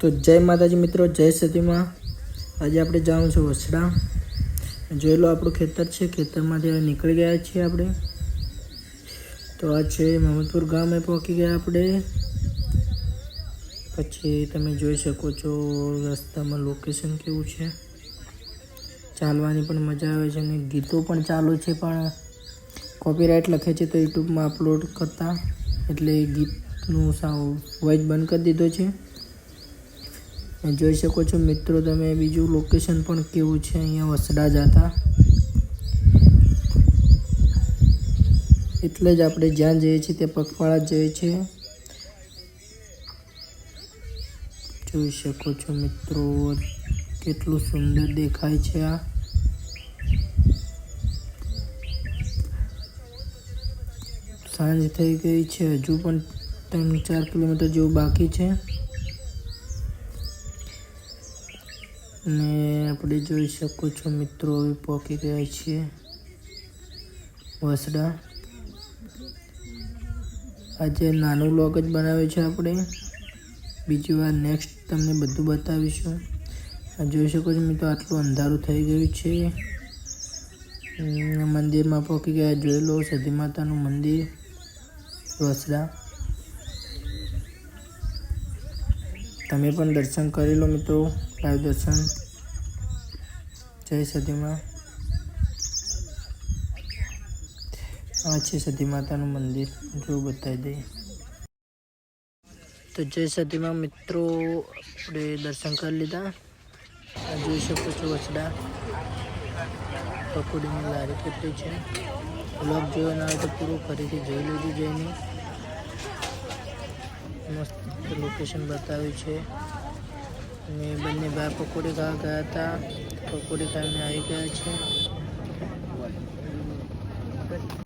તો જય માતાજી મિત્રો, જય સતીમાં। આજે આપણે જવાનું છે વસડા। જોઈ લો આપણું ખેતર છે, ખેતરમાંથી હવે નીકળી ગયા છીએ આપણે। તો આ છે મહમદપુર ગામે પહોંચી ગયા આપણે। પછી તમે જોઈ શકો છો રસ્તામાં લોકેશન કેવું છે, ચાલવાની પણ મજા આવે છે અને ગીતો પણ ચાલુ છે, પણ કોપીરાઇટ લખે છે તો યુટ્યુબમાં અપલોડ કરતા એટલે ગીતનું વોઇસ બંધ કરી દીધો છે। જોઈ શકો છો મિત્રો તમે બીજું લોકેશન પણ કેવું છે, અહીંયા વસડા જતા એટલે જ આપણે જ્યાં જઈએ છીએ તે પગપાળા જ જઈએ છીએ। જોઈ શકો છો મિત્રો કેટલું સુંદર દેખાય છે। આ સાંજ થઈ ગઈ છે, હજુ પણ 3-4 કિલોમીટર જેવું બાકી છે ને આપણે જોઈ શકો છો મિત્રો હવે પહોંચી ગયા છીએ વસડા। આજે નાનું વ્લોગ જ બનાવ્યો છે આપણે, બીજી વાર નેક્સ્ટ તમને બધું બતાવીશું। જોઈ શકો છો મિત્રો આટલું અંધારું થઈ ગયું છે। મંદિરમાં પહોંચી ગયા, જોઈ લો સતી માતાનું મંદિર વસડા। તમે પણ દર્શન કરી લો મિત્રો, લાઈવ દર્શન। જય સતીમાં। આ છે સતી માતાનું મંદિર, જો બતાવી દઈએ તો જય સતીમાં મિત્રો આપણે દર્શન કરી લીધા। જોઈ શકો છો વસડા પકોડીની લારી કેટલી છે। વ્લોગ જોયો ના હોય તો પૂરું ફરીથી જોઈ લેજો જઈને, મસ્ત લોકેશન બતાવ્યું છે। અને બંને ભાઈ પકોડી ખાવા ગયા હતા, પકોડી ખાઈને આવી ગયા છે।